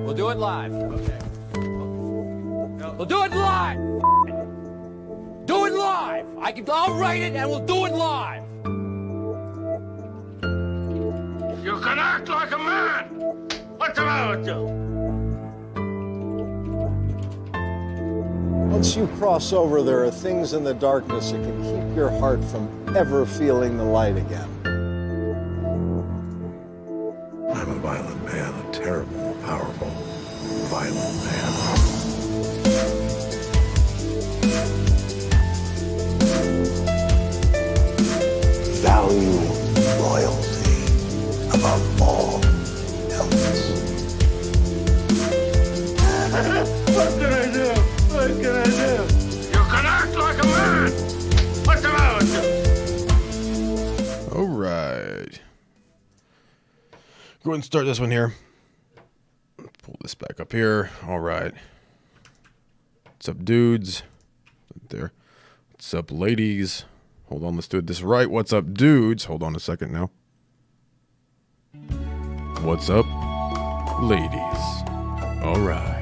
We'll do it live. Okay. We'll do it live. Do it live. I'll write it and we'll do it live. You can act like a man. What's the matter with you? Once you cross over, there are things in the darkness that can keep your heart from ever feeling the light again. I'm a violent man, a terrible, powerful, violent man. Value loyalty above all else. What can I do? What can I do? You can act like a man. What's the matter with you? All right. Go ahead and start this one here. Pull this back up here. All right. What's up, dudes? There. What's up, ladies? Hold on, let's do this right. What's up, dudes? Hold on a second now. What's up, ladies? All right.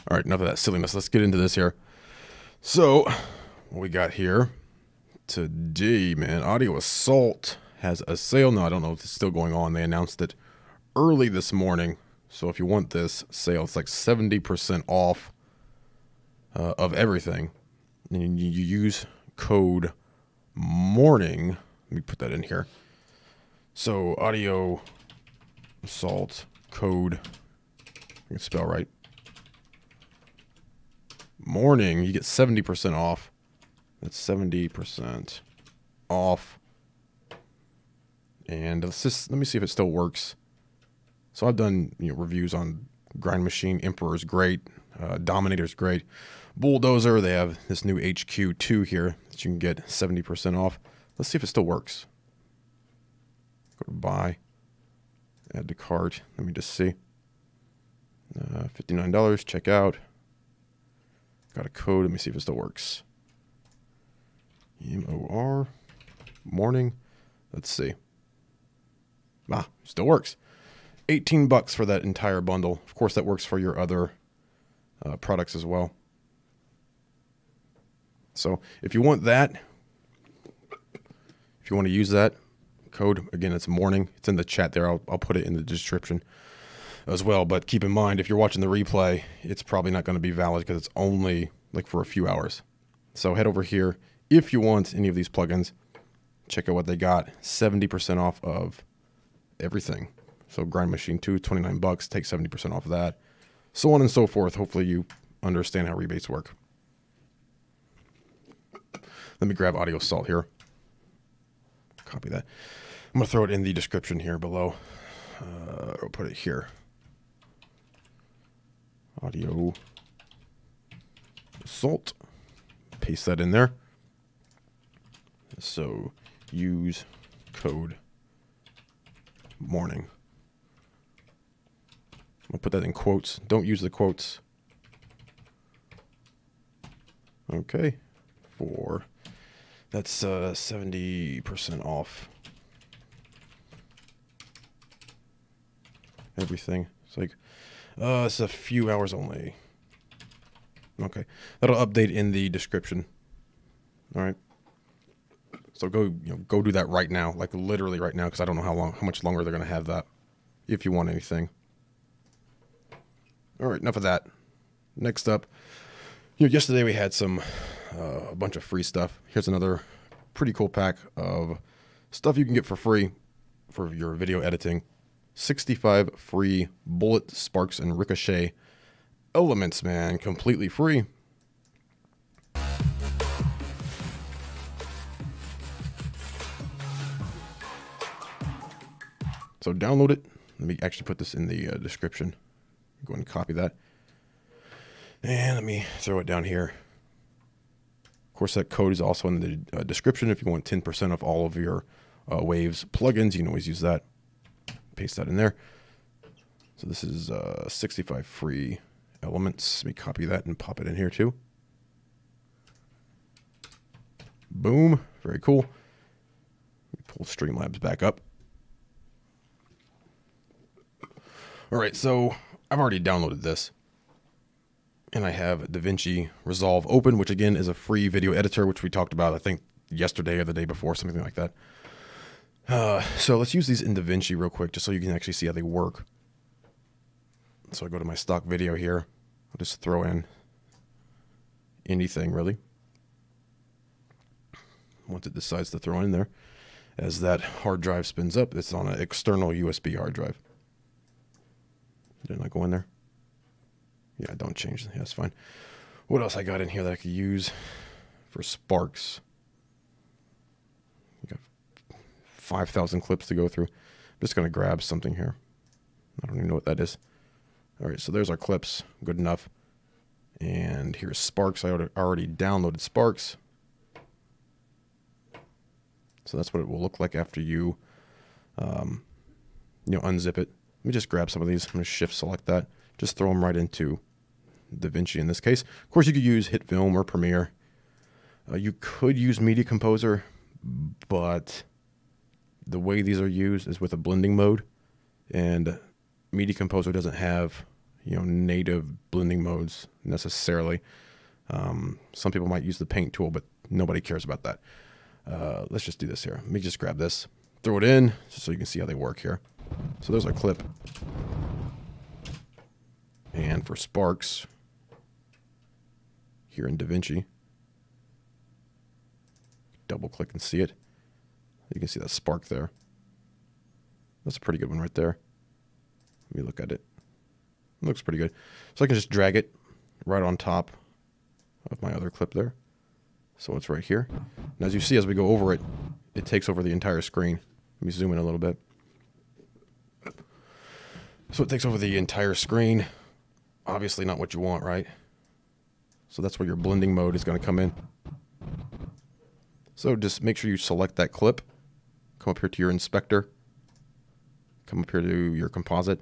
All right, enough of that silliness. Let's get into this here. So, what we got here today, man. Audio Assault has a sale. No, I don't know if it's still going on. They announced it early this morning. So if you want this sale, it's like 70% off of everything. And you use code MORNING. Let me put that in here. So Audio Assault code, I can spell right. Morning, you get 70% off. That's 70% off. And let me see if it still works. So I've done reviews on Grind Machine. Emperor's great. Dominator's great. Bulldozer, they have this new HQ2 here that you can get 70% off. Let's see if it still works. Go to buy. Add to cart. Let me just see. $59. Check out. Got a code. Let me see if it still works. MOR. Morning. Let's see. Ah, still works. $18 for that entire bundle. Of course, that works for your other products as well. So if you want that, if you want to use that code, again, it's morning. It's in the chat there. I'll put it in the description as well. But keep in mind, if you're watching the replay, it's probably not going to be valid because it's only like for a few hours. So head over here. If you want any of these plugins, check out what they got. 70% off of everything. So Grind Machine 2, $29. Take 70% off of that. So on and so forth. Hopefully you understand how rebates work. Let me grab Audio Assault here. Copy that. I'm going to throw it in the description here below. I'll put it here. Audio Assault. Paste that in there. So use code morning. I'll put that in quotes. Don't use the quotes. Okay. That's 70% off everything. It's like it's a few hours only. Okay, that'll update in the description. All right. So go do that right now, like literally right now, because I don't know how much longer they're gonna have that. If you want anything. All right, enough of that. Next up, yesterday we had a bunch of free stuff. Here's another pretty cool pack of stuff you can get for free for your video editing. 65 free bullet, sparks, and ricochet elements, man. Completely free. So download it. Let me actually put this in the description. Go ahead and copy that. And let me throw it down here. Of course, that code is also in the description. If you want 10% off all of your Waves plugins, you can always use that. Paste that in there. So this is 65 free elements. Let me copy that and pop it in here too. Boom. Very cool. Let me pull Streamlabs back up. All right, so I've already downloaded this. And I have Davinci Resolve open, which again is a free video editor, which we talked about, I think, yesterday or the day before, something like that. So let's use these in Davinci real quick, just so you can actually see how they work. So I go to my stock video here. I'll just throw in anything, really. Once it decides to throw in there, as that hard drive spins up, it's on an external USB hard drive. Didn't I go in there? Yeah, don't change. Yeah, that's fine. What else I got in here that I could use for Sparks? Got 5,000 clips to go through. I'm just going to grab something here. I don't even know what that is. All right, so there's our clips. Good enough. And here's Sparks. I already downloaded Sparks. So that's what it will look like after you, unzip it. Let me just grab some of these. I'm going to shift select that. Just throw them right into Davinci in this case. Of course, you could use Hitfilm or Premiere. You could use Media Composer, but the way these are used is with a blending mode, and Media Composer doesn't have native blending modes necessarily. Some people might use the paint tool, but nobody cares about that. Let's just do this here. Let me just grab this, throw it in, just so you can see how they work here. So there's our clip. And for Sparks, here in Davinci, double click and see it. You can see that spark there. That's a pretty good one right there. Let me look at it. It looks pretty good. So I can just drag it right on top of my other clip there. So it's right here. And as you see, as we go over it, it takes over the entire screen. Let me zoom in a little bit. So it takes over the entire screen. Obviously not what you want, right? So that's where your blending mode is going to come in. So just make sure you select that clip. Come up here to your inspector. Come up here to your composite.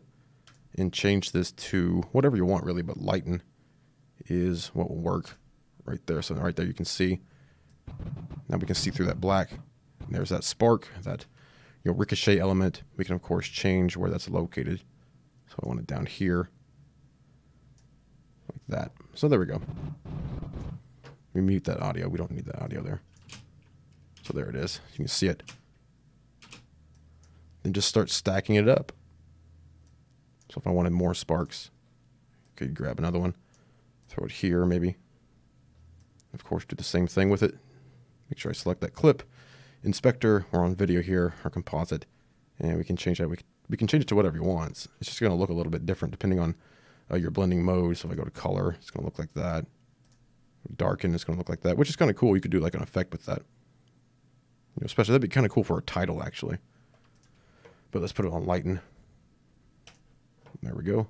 And change this to whatever you want, really, but lighten is what will work right there. So right there you can see. Now we can see through that black. And there's that spark, that ricochet element. We can, of course, change where that's located. So I want it down here. Like that. So there we go. We mute that audio. We don't need that audio there. So there it is. You can see it. Then just start stacking it up. So if I wanted more sparks, I could grab another one, throw it here maybe. Of course, do the same thing with it. Make sure I select that clip. Inspector, we're on video here, our composite, and we can change that. We can change it to whatever you want. It's just going to look a little bit different depending on your blending mode. So if I go to color, it's going to look like that. Darken, it's going to look like that, which is kind of cool. You could do like an effect with that. Especially that'd be kind of cool for a title actually. But let's put it on lighten. There we go.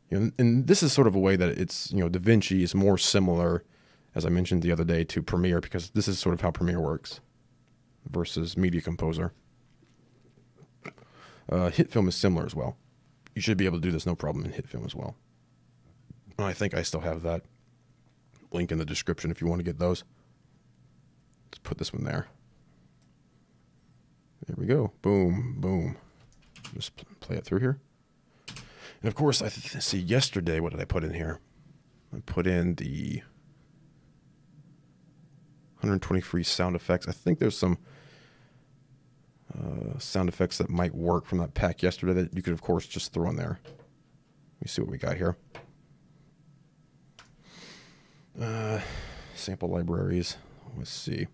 And this is sort of a way that it's, Davinci is more similar, as I mentioned the other day, to Premiere, because this is sort of how Premiere works versus Media Composer. Hitfilm is similar as well. You should be able to do this no problem in Hitfilm as well. And I think I still have that link in the description if you want to get those. Let's put this one there. There we go. Boom, boom. Just play it through here. And of course, I see yesterday, what did I put in here? I put in the 120 free sound effects. I think there's some sound effects that might work from that pack yesterday that you could, of course, just throw in there. Let me see what we got here. Sample libraries. Let's see.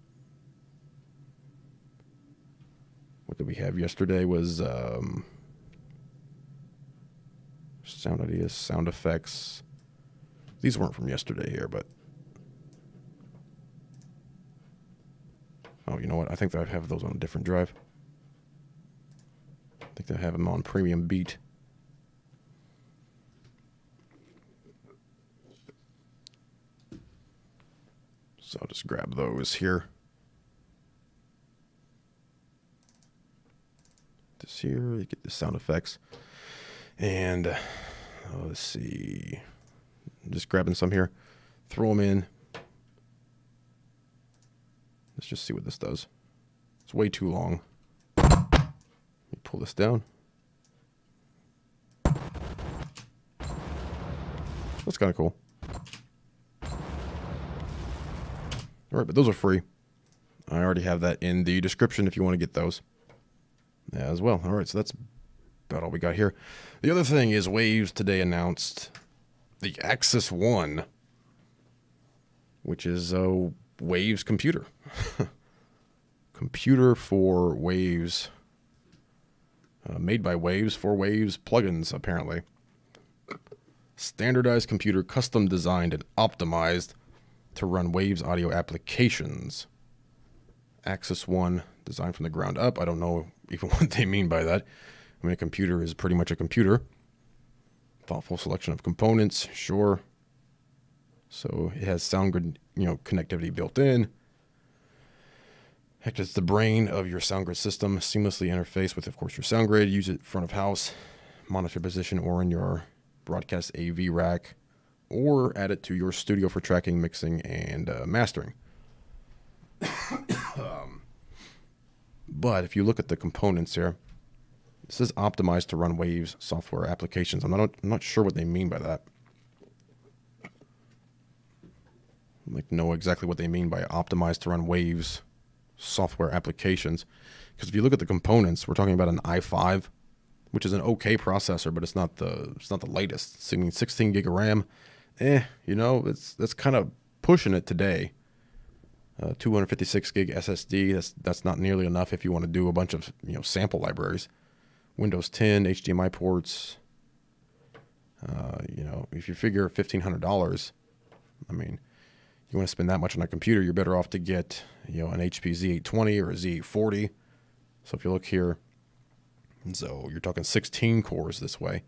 What did we have yesterday was sound ideas, sound effects. These weren't from yesterday here, but oh, you know what? I think that I have those on a different drive. I think I have them on Premium Beat. So I'll just grab those here. This here, you get the sound effects. And let's see. I'm just grabbing some here. Throw them in. Let's just see what this does. It's way too long. Let me pull this down. That's kind of cool. All right, but those are free. I already have that in the description if you want to get those as well. All right, so that's about all we got here. The other thing is Waves today announced the Axis One, which is a Waves computer. Computer for Waves. Made by Waves for Waves plugins, apparently. Standardized computer, custom designed and optimized to run Waves audio applications. Axis One, designed from the ground up. I don't know even what they mean by that. I mean, a computer is pretty much a computer. Thoughtful selection of components, sure. So it has SoundGrid, connectivity built in. Heck, it's the brain of your SoundGrid system. Seamlessly interface with, of course, your SoundGrid. Use it front of house, monitor position, or in your broadcast AV rack, or add it to your studio for tracking, mixing, and mastering. But if you look at the components here, this is optimized to run Waves software applications. I'm not sure what they mean by that. I'd like to know exactly what they mean by optimized to run Waves software applications. Because if you look at the components, we're talking about an i5, which is an okay processor, but it's not the latest. It's 16 gig of RAM. That's kind of pushing it today. 256 gig SSD. That's not nearly enough if you want to do a bunch of sample libraries. Windows 10 HDMI ports. If you figure $1,500, I mean, you want to spend that much on a computer, you're better off to get an HP Z820 or a Z840. So if you look here, so you're talking 16 cores this way,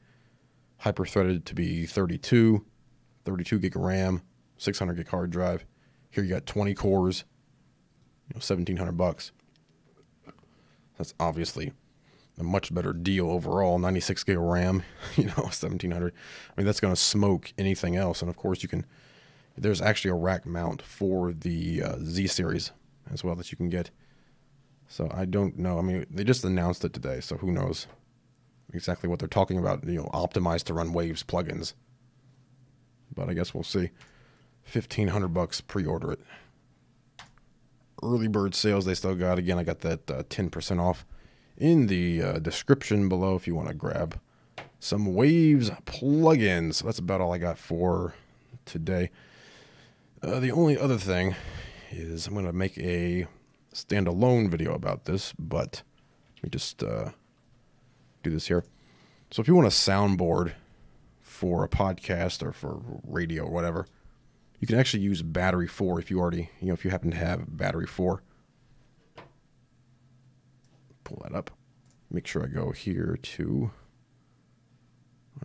hyper-threaded to be 32 gig of RAM, 600 gig hard drive. Here you got 20 cores, $1,700. That's obviously a much better deal overall. 96 gig of RAM, $1,700. I mean, that's going to smoke anything else. And of course, there's actually a rack mount for the Z series as well that you can get. So I don't know. I mean, they just announced it today, so who knows exactly what they're talking about, optimized to run Waves plugins. But I guess we'll see. $1,500 pre-order it. Early bird sales they still got. Again, I got that 10% off in the description below if you want to grab some Waves plugins. So that's about all I got for today. The only other thing is I'm going to make a standalone video about this, but let me just do this here. So if you want a soundboard for a podcast or for radio or whatever, you can actually use battery 4 if you already, if you happen to have battery 4. Pull that up. Make sure I go here to,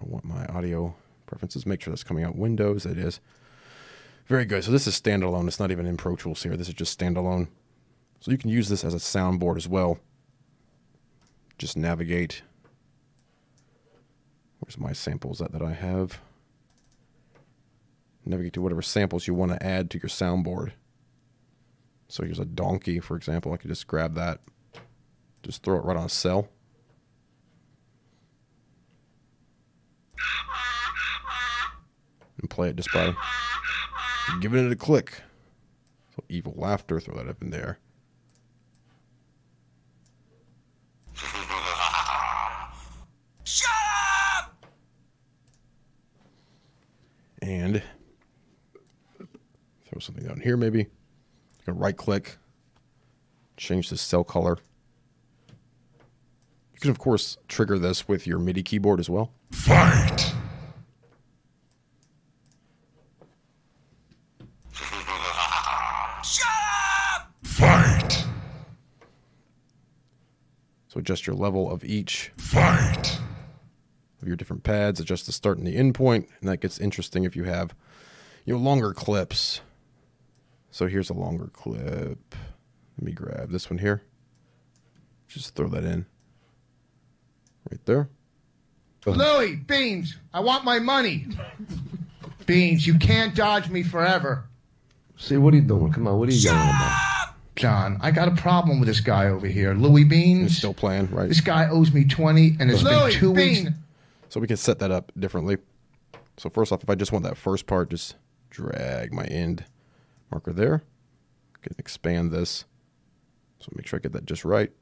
I want my audio preferences. Make sure that's coming out Windows. It is. Very good. So this is standalone. It's not even in Pro Tools here. This is just standalone. So you can use this as a soundboard as well. Just navigate. Where's my samples that I have? Navigate to whatever samples you want to add to your soundboard. So here's a donkey, for example. I could just grab that. Just throw it right on a cell. And play it just by giving it a click. So evil laughter, throw that up in there. Shut up! And throw something down here maybe. You can right click, change the cell color. You can of course trigger this with your MIDI keyboard as well. Fight! Shut up! Fight! So adjust your level of each Fight! of your different pads, adjust the start and the end point, and that gets interesting if you have longer clips. So here's a longer clip. Let me grab this one here. Just throw that in. Right there. Louie, Beans, I want my money. Beans, you can't dodge me forever. See, what are you doing? Come on, what are you yelling about? John, I got a problem with this guy over here. Louie Beans. It's still playing, right? This guy owes me 20, and it's been 2 weeks. So we can set that up differently. So first off, if I just want that first part, just drag my end marker there. I can expand this. So make sure I get that just right.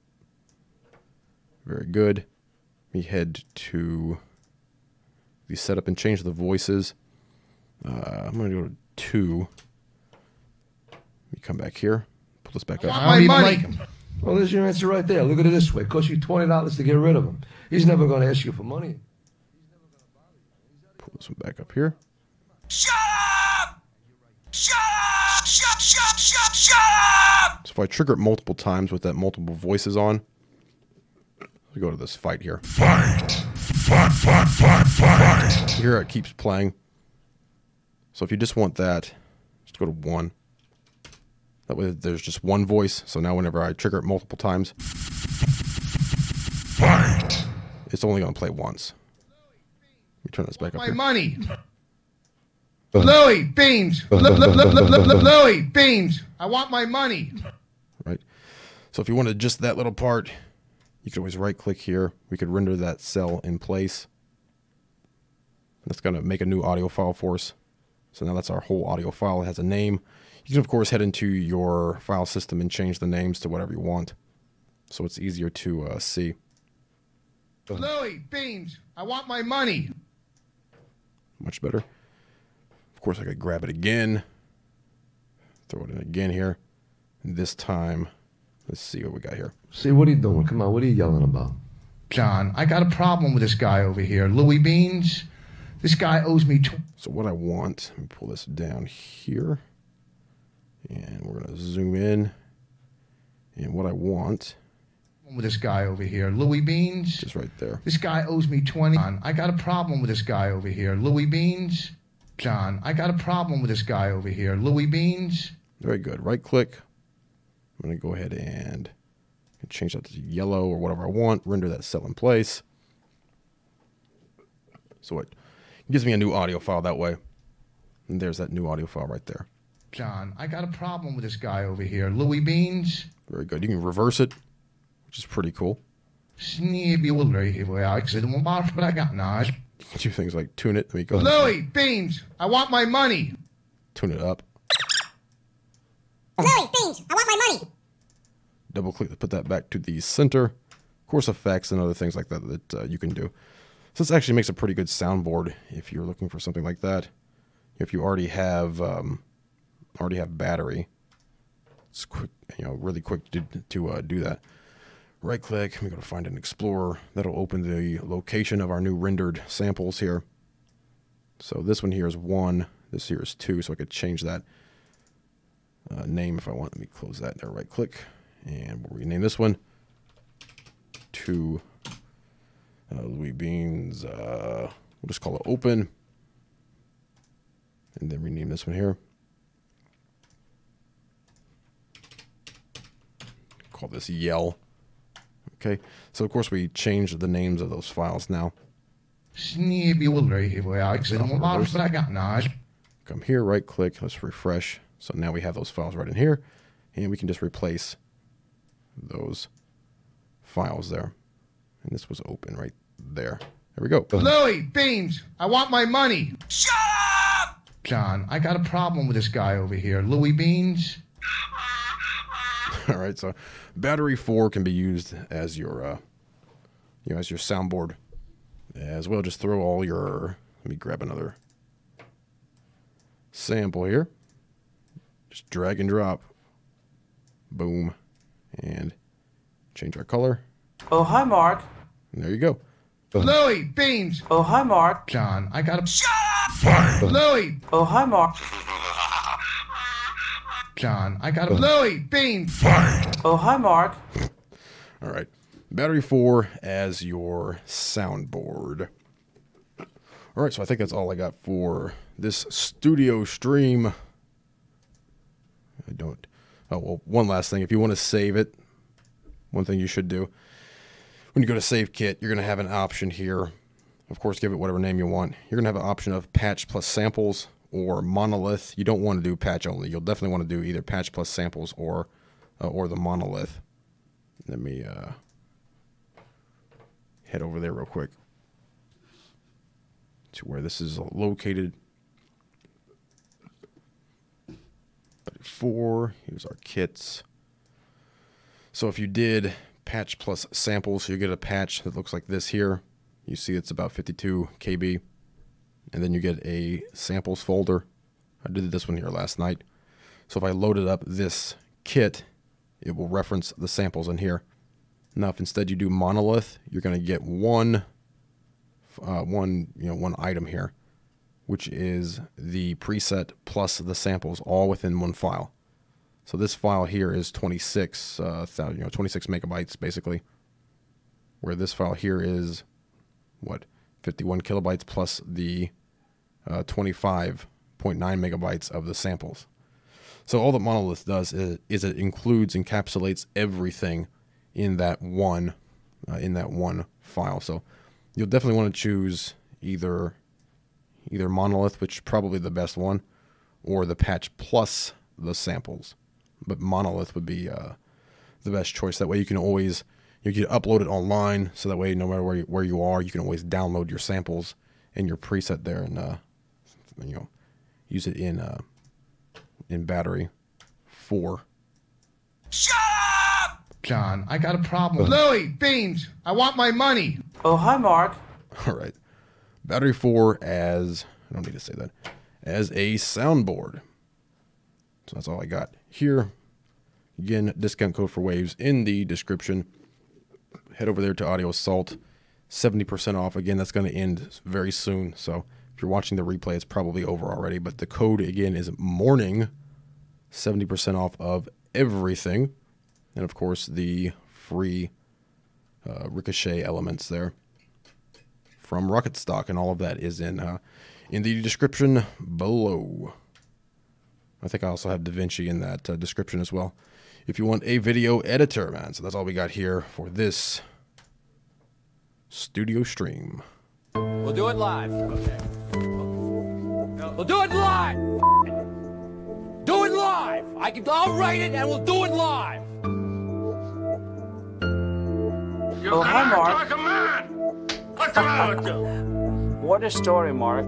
Very good. Let me head to the setup and change the voices. I'm going to go to 2. Let me come back here. Pull this back up. I don't even like him. Well, there's your answer right there. Look at it this way. It costs you $20 to get rid of him. He's never going to ask you for money. Pull this one back up here. Shut up! Shut up! Shut up! So if I trigger it multiple times with that multiple voices on, we go to this fight here. Fight! Fight, fight, fight, fight! Here it keeps playing. So if you just want that, just go to 1. That way there's just one voice. So now whenever I trigger it multiple times, Fight! it's only going to play once. Let me turn this back up My here. money. Louis, Beans. Louis, Beans. I want my money. Right. So if you wanted just that little part, you could always right click here. We could render that cell in place. That's going to make a new audio file for us. So now that's our whole audio file. It has a name. You can, of course, head into your file system and change the names to whatever you want. So it's easier to see. Louis, Beans. I want my money. Much better. Of course, I could grab it again. Throw it in again here. And this time, let's see what we got here. See, what are you doing? Come on, what are you yelling about? John, I got a problem with this guy over here. Louis Beans. This guy owes me So what I want, let me pull this down here. And we're going to zoom in. And what I want, with this guy over here. Louis Beans. just right there. This guy owes me 20. I got a problem with this guy over here. Louis Beans. John, I got a problem with this guy over here. Louis Beans. Very good. Right click. I'm going to go ahead and change that to yellow or whatever I want. Render that cell in place. So it gives me a new audio file that way. And there's that new audio file right there. John, I got a problem with this guy over here. Louis Beans. Very good. You can reverse it, which is pretty cool. Do things like tune it. Let me go. Louis Beans. I want my money. Tune it up. Louis Beans. I want my money. Double click to put that back to the center. Of course, effects and other things like that that you can do. So this actually makes a pretty good soundboard if you're looking for something like that. If you already have battery, it's quick, really quick to do that. Right click, we go to find an explorer. That'll open the location of our new rendered samples here. So this one here is 1, this here is 2, so I could change that name if I want. Let me close that there, right click, and we'll rename this one to Louis Beans. We'll just call it open, and then rename this one here. Call this yell. Okay, so of course we changed the names of those files now. Come here, right click, let's refresh. So now we have those files right in here, and we can just replace those files there. And this was open right there. There we go. Louis Beans. I want my money. Shut up! John, I got a problem with this guy over here. Louis Beans. All right, so battery 4 can be used as your, as your soundboard as well. Just throw all your. Let me grab another sample here. Just drag and drop. Boom, and change our color. Oh, hi, Mark. And there you go. Louis Beans. Oh, hi, Mark. John, I got a. Shut up! Fight! Louis. Oh, hi, Mark. John, I got a. Louis Beans. Fight! Oh, hi, Mark. All right, battery 4 as your soundboard. All right, so I think that's all I got for this studio stream. I don't. Oh, well, one last thing. If you want to save it, one thing you should do, when you go to Save Kit, you're going to have an option here. Of course, give it whatever name you want. You're going to have an option of patch plus samples or monolith. You don't want to do patch only. You'll definitely want to do either patch plus samples or the monolith. Let me head over there real quick to where this is located. 4, here's our kits. So if you did patch plus samples, so you get a patch that looks like this here. You see it's about 52 KB. And then you get a samples folder. I did this one here last night. So if I loaded up this kit, it will reference the samples in here. Now if instead you do monolith, you're going to get one item here, which is the preset plus the samples all within one file. So this file here is 26 megabytes basically, where this file here is what, 51 kilobytes plus the 25.9 megabytes of the samples. So all that Monolith does is it includes, encapsulates everything in that one file. So you'll definitely want to choose either Monolith, which is probably the best one, or the patch plus the samples. But Monolith would be the best choice. That way you can always upload it online, so that way no matter where you are, you can always download your samples and your preset there and use it in battery 4. Shut up! John, I got a problem. Louis, Beans, I want my money. Oh, hi, Mark. All right, battery 4 as, I don't need to say that, as a soundboard. So that's all I got here. Again, discount code for Waves in the description. Head over there to Audio Assault, 70% off. Again, that's going to end very soon. So if you're watching the replay, it's probably over already. But the code again is morning, 70% off of everything, and of course the free Ricochet elements there from Rocket Stock, and all of that is in the description below. I think I also have Davinci in that description as well, if you want a video editor, man. So that's all we got here for this studio stream. We'll do it live. Okay. We'll do it live. Do it live. I'll write it and we'll do it live. You Oh, can hi, act Mark. like a man. What's the matter with you? What a story, Mark.